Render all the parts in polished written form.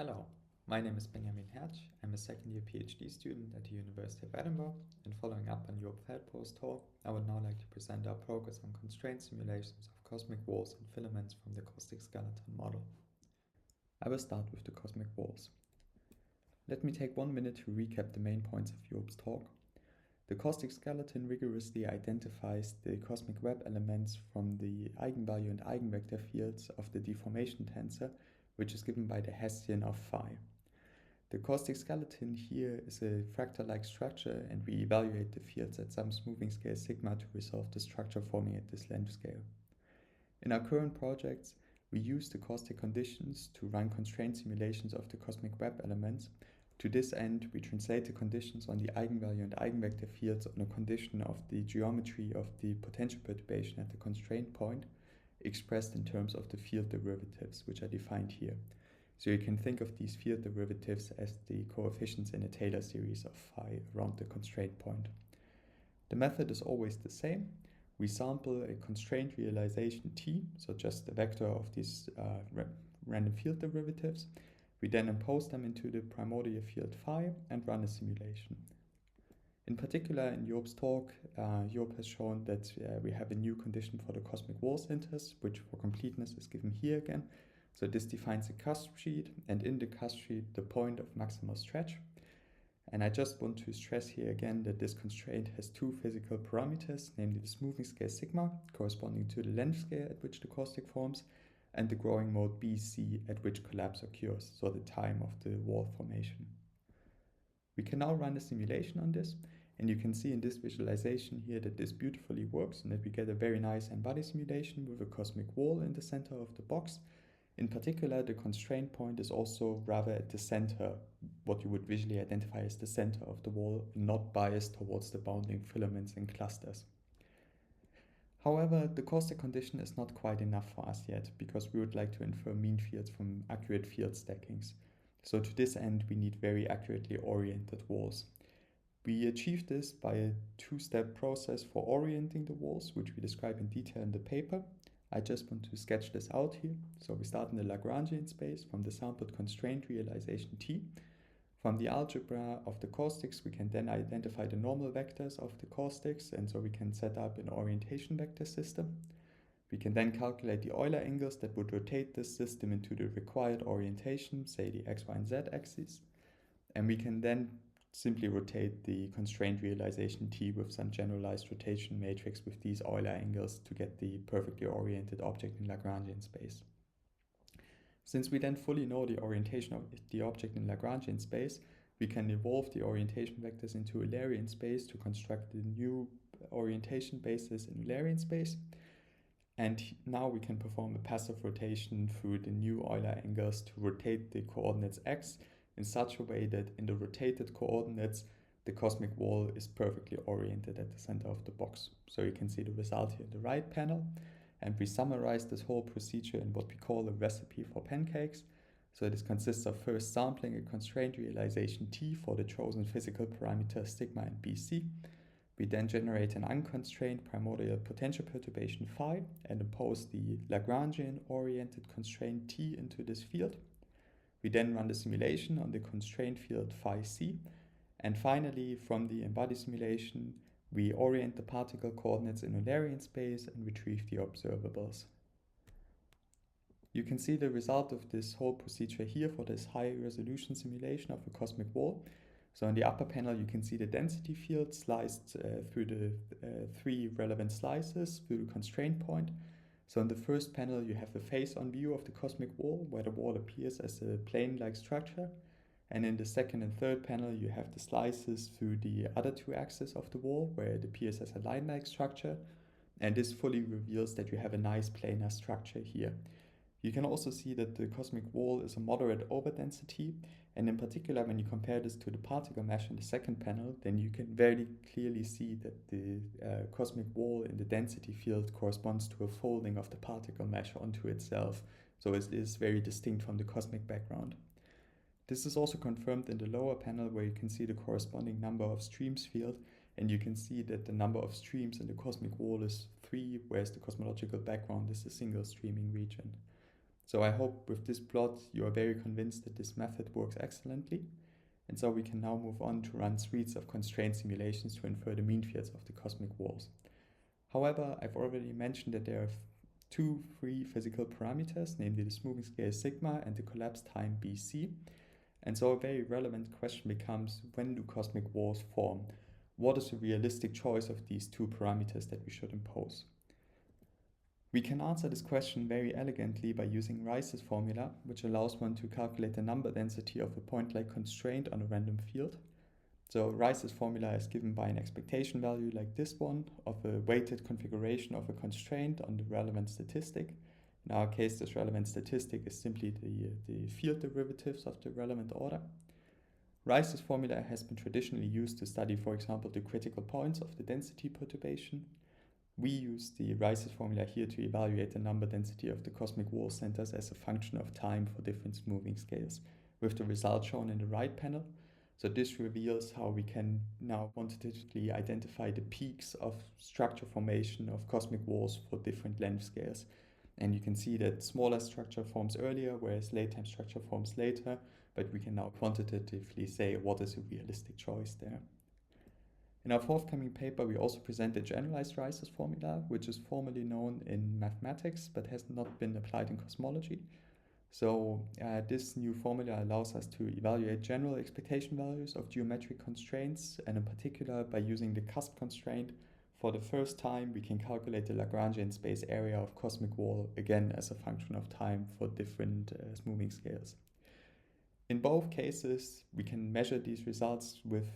Hello, my name is Benjamin Hertzsch. I'm a second year PhD student at the University of Edinburgh, and following up on Job Feldbrugge's talk, I would now like to present our progress on constraint simulations of cosmic walls and filaments from the Caustic skeleton model. I will start with the cosmic walls. Let me take 1 minute to recap the main points of Job's talk. The Caustic skeleton rigorously identifies the cosmic web elements from the eigenvalue and eigenvector fields of the deformation tensor, which is given by the Hessian of phi. The Caustic skeleton here is a fractal-like structure, and we evaluate the fields at some smoothing scale sigma to resolve the structure forming at this length scale. In our current projects, we use the Caustic conditions to run constraint simulations of the cosmic web elements. To this end, we translate the conditions on the eigenvalue and eigenvector fields on a condition of the geometry of the potential perturbation at the constraint point, expressed in terms of the field derivatives, which are defined here. So you can think of these field derivatives as the coefficients in a Taylor series of phi around the constraint point. The method is always the same. We sample a constraint realization T, so just the vector of these random field derivatives. We then impose them into the primordial field phi and run a simulation. In particular, in Job's talk, Job has shown that we have a new condition for the cosmic wall sinters, which for completeness is given here again. So this defines a cusp sheet, and in the cusp sheet, the point of maximal stretch. And I just want to stress here again that this constraint has two physical parameters, namely the smoothing scale sigma, corresponding to the length scale at which the caustic forms, and the growing mode BC at which collapse occurs, so the time of the wall formation. We can now run a simulation on this, and you can see in this visualization here that this beautifully works and that we get a very nice n-body simulation with a cosmic wall in the center of the box. In particular, the constraint point is also rather at the center, what you would visually identify as the center of the wall, not biased towards the bounding filaments and clusters. However, the Caustic condition is not quite enough for us yet, because we would like to infer mean fields from accurate field stackings. So to this end, we need very accurately oriented walls. We achieve this by a two-step process for orienting the walls, which we describe in detail in the paper. I just want to sketch this out here. So we start in the Lagrangian space from the sampled constraint realization T. From the algebra of the caustics, we can then identify the normal vectors of the caustics, and so we can set up an orientation vector system. We can then calculate the Euler angles that would rotate this system into the required orientation, say the x, y, and z axes. And we can then simply rotate the constraint realization T with some generalized rotation matrix with these Euler angles to get the perfectly oriented object in Lagrangian space. Since we then fully know the orientation of the object in Lagrangian space, we can evolve the orientation vectors into Eulerian space to construct the new orientation basis in Eulerian space. And now we can perform a passive rotation through the new Euler angles to rotate the coordinates x in such a way that in the rotated coordinates, the cosmic wall is perfectly oriented at the center of the box. So you can see the result here in the right panel. And we summarize this whole procedure in what we call a recipe for pancakes. So this consists of first sampling a constraint realization T for the chosen physical parameters sigma and BC. We then generate an unconstrained primordial potential perturbation phi and impose the Lagrangian oriented constraint T into this field. We then run the simulation on the constraint field phi c. And finally, from the embodied simulation, we orient the particle coordinates in Eulerian space and retrieve the observables. You can see the result of this whole procedure here for this high resolution simulation of a cosmic wall. So in the upper panel, you can see the density field sliced through the three relevant slices through the constraint point. So in the first panel, you have a face-on view of the cosmic wall, where the wall appears as a plane-like structure. And in the second and third panel, you have the slices through the other two axes of the wall, where it appears as a line-like structure. And this fully reveals that you have a nice planar structure here. You can also see that the cosmic wall is a moderate overdensity. And in particular, when you compare this to the particle mesh in the second panel, then you can very clearly see that the cosmic wall in the density field corresponds to a folding of the particle mesh onto itself. So it is very distinct from the cosmic background. This is also confirmed in the lower panel, where you can see the corresponding number of streams field, and you can see that the number of streams in the cosmic wall is 3, whereas the cosmological background is a single streaming region. So I hope with this plot you are very convinced that this method works excellently. And so we can now move on to run suites of constraint simulations to infer the mean fields of the cosmic walls. However, I've already mentioned that there are two free physical parameters, namely the smoothing scale sigma and the collapse time BC. And so a very relevant question becomes, when do cosmic walls form? What is a realistic choice of these two parameters that we should impose? We can answer this question very elegantly by using Rice's formula, which allows one to calculate the number density of a point-like constraint on a random field. So Rice's formula is given by an expectation value like this one of a weighted configuration of a constraint on the relevant statistic. In our case, this relevant statistic is simply the field derivatives of the relevant order. Rice's formula has been traditionally used to study, for example, the critical points of the density perturbation. We use the Rice's formula here to evaluate the number density of the cosmic wall centers as a function of time for different smoothing scales, with the result shown in the right panel. So this reveals how we can now quantitatively identify the peaks of structure formation of cosmic walls for different length scales. And you can see that smaller structure forms earlier, whereas late-time structure forms later, but we can now quantitatively say what is a realistic choice there. In our forthcoming paper, we also present the generalized Rice's formula, which is formally known in mathematics, but has not been applied in cosmology. So this new formula allows us to evaluate general expectation values of geometric constraints, and in particular, by using the cusp constraint, for the first time we can calculate the Lagrangian space area of cosmic wall, again as a function of time for different smoothing scales. In both cases, we can measure these results with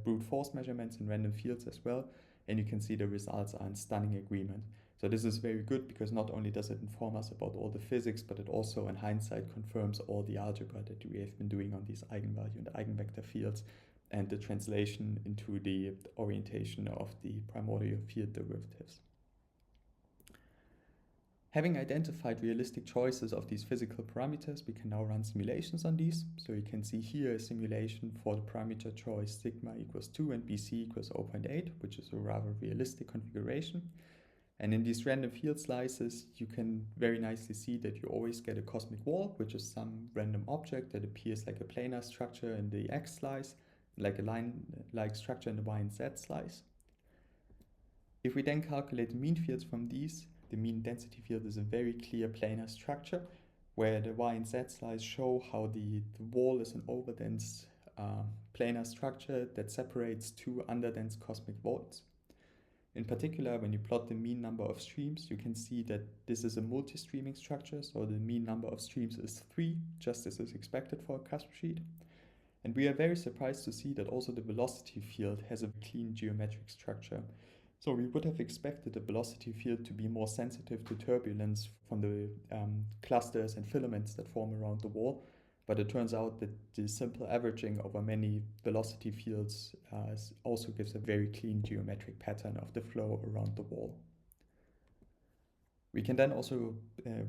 brute force measurements in random fields as well, and you can see the results are in stunning agreement. So this is very good because not only does it inform us about all the physics, but it also in hindsight confirms all the algebra that we have been doing on these eigenvalue and eigenvector fields and the translation into the orientation of the primordial field derivatives. Having identified realistic choices of these physical parameters, we can now run simulations on these. So you can see here a simulation for the parameter choice sigma equals 2 and BC equals 0.8, which is a rather realistic configuration. And in these random field slices, you can very nicely see that you always get a cosmic wall, which is some random object that appears like a planar structure in the X slice, like a line-like structure in the Y and Z slice. If we then calculate the mean fields from these, the mean density field is a very clear planar structure, where the Y and Z slice show how the wall is an overdense planar structure that separates two underdense cosmic voids. In particular, when you plot the mean number of streams, you can see that this is a multi-streaming structure, so the mean number of streams is 3, just as is expected for a cusp sheet. And we are very surprised to see that also the velocity field has a clean geometric structure. So we would have expected the velocity field to be more sensitive to turbulence from the clusters and filaments that form around the wall, but it turns out that the simple averaging over many velocity fields also gives a very clean geometric pattern of the flow around the wall. We can then also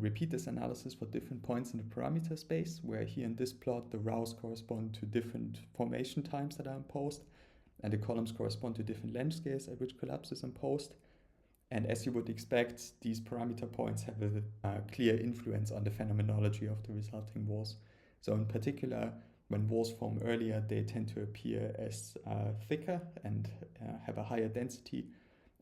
repeat this analysis for different points in the parameter space, where here in this plot the rows correspond to different formation times that are imposed, and the columns correspond to different length scales at which collapse is imposed. And as you would expect, these parameter points have a clear influence on the phenomenology of the resulting walls. So in particular, when walls form earlier, they tend to appear as thicker and have a higher density.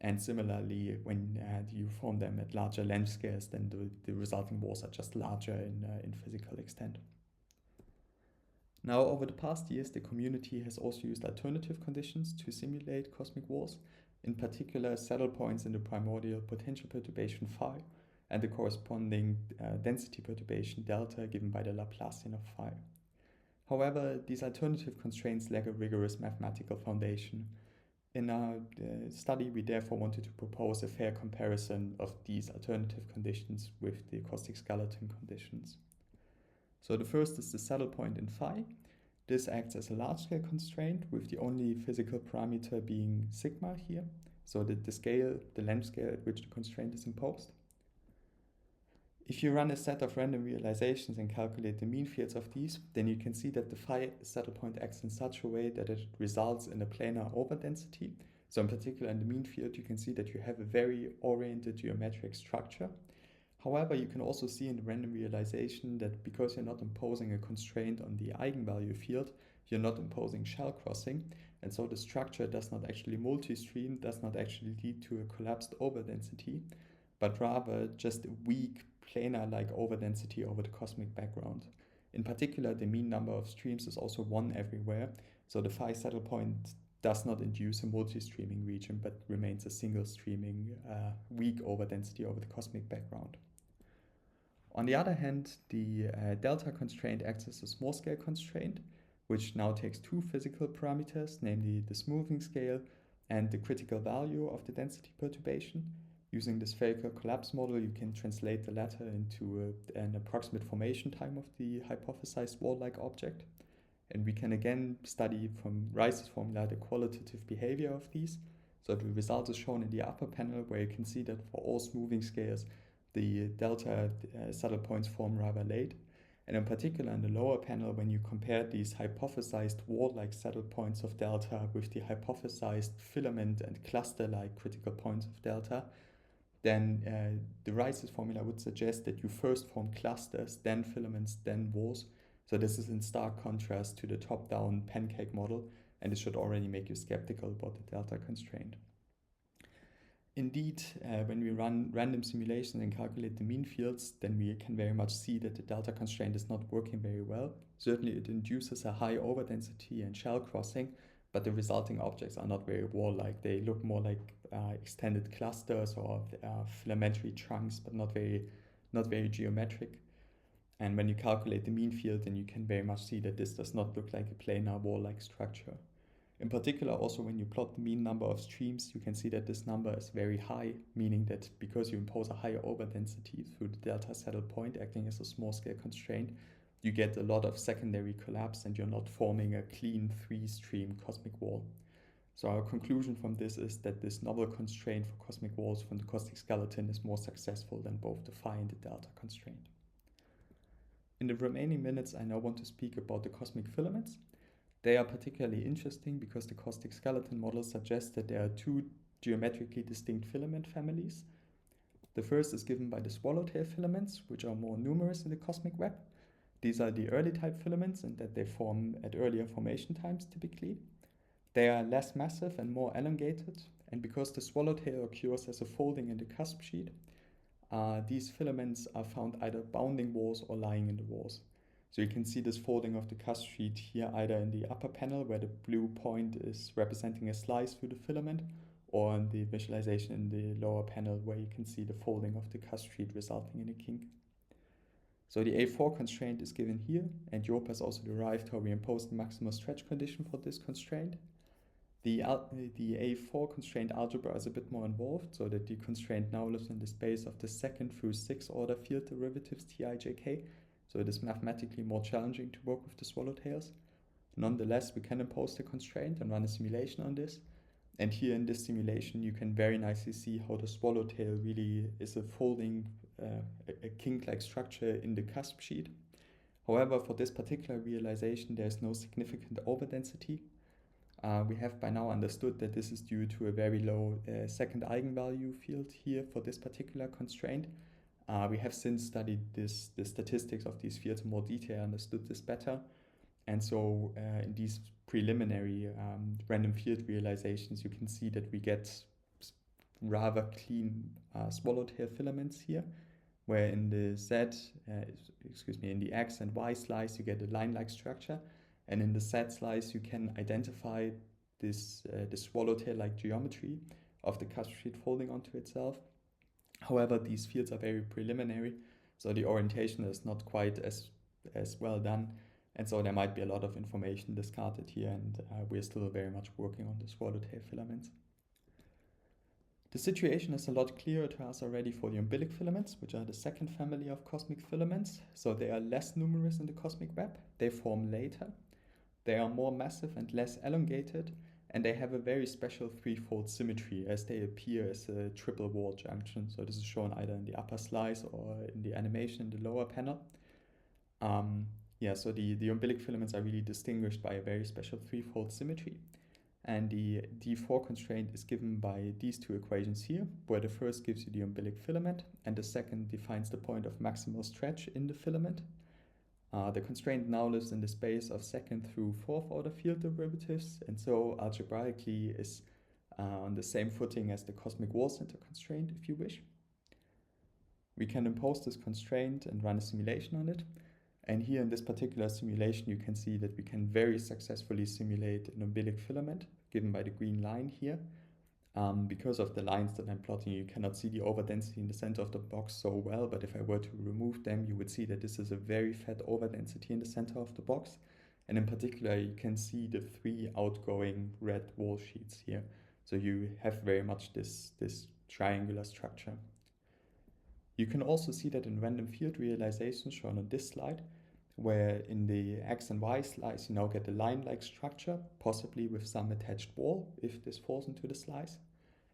And similarly, when you form them at larger length scales, then the resulting walls are just larger in physical extent. Now, over the past years, the community has also used alternative conditions to simulate cosmic walls, in particular saddle points in the primordial potential perturbation phi and the corresponding density perturbation delta given by the Laplacian of phi. However, these alternative constraints lack a rigorous mathematical foundation. In our study, we therefore wanted to propose a fair comparison of these alternative conditions with the caustic skeleton conditions. So the first is the saddle point in phi. This acts as a large-scale constraint with the only physical parameter being sigma here, so that the length scale at which the constraint is imposed. If you run a set of random realizations and calculate the mean fields of these, then you can see that the phi saddle point acts in such a way that it results in a planar overdensity. So in particular in the mean field, you can see that you have a very oriented geometric structure. However, you can also see in the random realization that because you're not imposing a constraint on the eigenvalue field, you're not imposing shell crossing, and so the structure does not actually multi-stream, does not actually lead to a collapsed overdensity, but rather just a weak planar-like overdensity over the cosmic background. In particular, the mean number of streams is also 1 everywhere, so the phi saddle point does not induce a multi-streaming region, but remains a single streaming weak overdensity over the cosmic background. On the other hand, the delta constraint acts as a small-scale constraint, which now takes two physical parameters, namely the smoothing scale and the critical value of the density perturbation. Using the spherical collapse model, you can translate the latter into an approximate formation time of the hypothesized wall-like object. And we can again study from Rice's formula the qualitative behavior of these. So the result is shown in the upper panel, where you can see that for all smoothing scales, the delta saddle points form rather late. And in particular in the lower panel, when you compare these hypothesized wall-like saddle points of delta with the hypothesized filament and cluster-like critical points of delta, then the Rice's formula would suggest that you first form clusters, then filaments, then walls. So this is in stark contrast to the top-down pancake model, and it should already make you skeptical about the delta constraint. Indeed, when we run random simulations and calculate the mean fields, then we can very much see that the delta constraint is not working very well. Certainly it induces a high overdensity and shell crossing, but the resulting objects are not very wall-like. They look more like extended clusters or filamentary trunks, but not very geometric. And when you calculate the mean field, then you can very much see that this does not look like a planar wall-like structure. In particular, also when you plot the mean number of streams, you can see that this number is very high, meaning that because you impose a higher overdensity through the delta saddle point acting as a small-scale constraint, you get a lot of secondary collapse and you're not forming a clean 3-stream cosmic wall. So our conclusion from this is that this novel constraint for cosmic walls from the Caustic skeleton is more successful than both the phi and the delta constraint. In the remaining minutes, I now want to speak about the cosmic filaments. They are particularly interesting because the Caustic skeleton model suggests that there are two geometrically distinct filament families. The first is given by the swallowtail filaments, which are more numerous in the cosmic web. These are the early type filaments in that they form at earlier formation times typically. They are less massive and more elongated, and because the swallowtail occurs as a folding in the cusp sheet, these filaments are found either bounding walls or lying in the walls. So you can see this folding of the cusp sheet here either in the upper panel where the blue point is representing a slice through the filament, or in the visualization in the lower panel where you can see the folding of the cusp sheet resulting in a kink. So the A4 constraint is given here, and Job has also derived how we impose the maximal stretch condition for this constraint. The A4 constraint algebra is a bit more involved, so that the constraint now lives in the space of the second through sixth order field derivatives Tijk, so it is mathematically more challenging to work with the swallowtails. Nonetheless, we can impose the constraint and run a simulation on this. And here in this simulation, you can very nicely see how the swallowtail really is a folding, a kink-like structure in the cusp sheet. However, for this particular realization, there is no significant overdensity. We have by now understood that this is due to a very low second eigenvalue field here for this particular constraint. We have since studied the statistics of these fields in more detail, understood this better. And so in these preliminary random field realizations, you can see that we get rather clean swallowtail filaments here, where in the in the X and Y slice, you get a line-like structure. And in the Z slice, you can identify this swallowtail-like geometry of the cusp sheet folding onto itself. However, these fields are very preliminary, so the orientation is not quite as well done. And so there might be a lot of information discarded here, and we're still very much working on the swallowtail filaments. The situation is a lot clearer to us already for the umbilic filaments, which are the second family of cosmic filaments. So they are less numerous in the cosmic web. They form later. They are more massive and less elongated, and they have a very special threefold symmetry as they appear as a triple wall junction. So this is shown either in the upper slice or in the animation in the lower panel. So the umbilic filaments are really distinguished by a very special threefold symmetry. And the D4 constraint is given by these two equations here, where the first gives you the umbilic filament and the second defines the point of maximal stretch in the filament. The constraint now lives in the space of second through fourth order field derivatives, and so algebraically is on the same footing as the cosmic wall center constraint, if you wish. We can impose this constraint and run a simulation on it. And here in this particular simulation, you can see that we can very successfully simulate an umbilic filament, given by the green line here. Because of the lines that I'm plotting, you cannot see the overdensity in the center of the box so well, but if I were to remove them, you would see that this is a very fat overdensity in the center of the box. And in particular, you can see the 3 outgoing red wall sheets here. So you have very much this triangular structure. You can also see that in random field realizations shown on this slide, where in the X and Y slice you now get a line-like structure, possibly with some attached wall if this falls into the slice.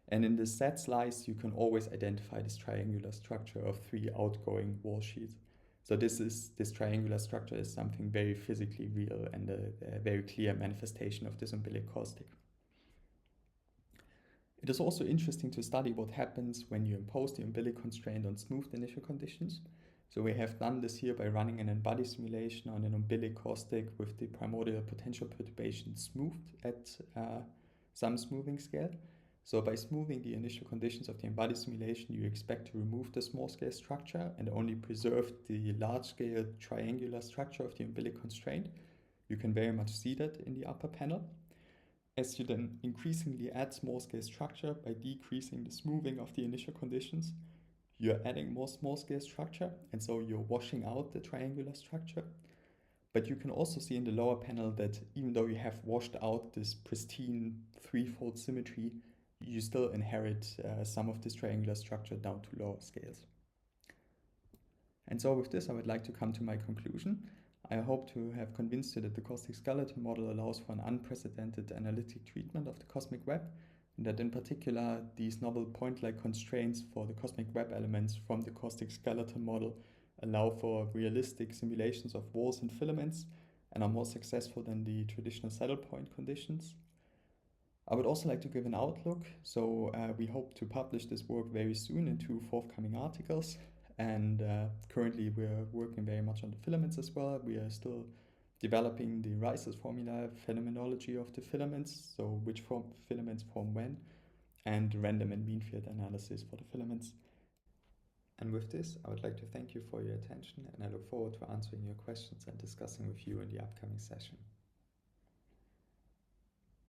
And in the Z slice you can always identify this triangular structure of 3 outgoing wall sheets. So this triangular structure is something very physically real and a very clear manifestation of this umbilic caustic. It is also interesting to study what happens when you impose the umbilic constraint on smooth initial conditions. So we have done this here by running an n-body simulation on an umbilic caustic with the primordial potential perturbation smoothed at some smoothing scale. So by smoothing the initial conditions of the n-body simulation, you expect to remove the small-scale structure and only preserve the large-scale triangular structure of the umbilic constraint. You can very much see that in the upper panel. As you then increasingly add small-scale structure by decreasing the smoothing of the initial conditions, you're adding more small-scale structure, and so you're washing out the triangular structure. But you can also see in the lower panel that even though you have washed out this pristine threefold symmetry, you still inherit some of this triangular structure down to lower scales. And so with this, I would like to come to my conclusion. I hope to have convinced you that the caustic skeleton model allows for an unprecedented analytic treatment of the cosmic web, and that in particular these novel point-like constraints for the cosmic web elements from the caustic skeleton model allow for realistic simulations of walls and filaments and are more successful than the traditional saddle point conditions. I would also like to give an outlook. So we hope to publish this work very soon in 2 forthcoming articles. And currently we're working very much on the filaments as well. We are still developing the Rice's formula, phenomenology of the filaments, so which filaments form when, and random and mean field analysis for the filaments. And with this, I would like to thank you for your attention, and I look forward to answering your questions and discussing with you in the upcoming session.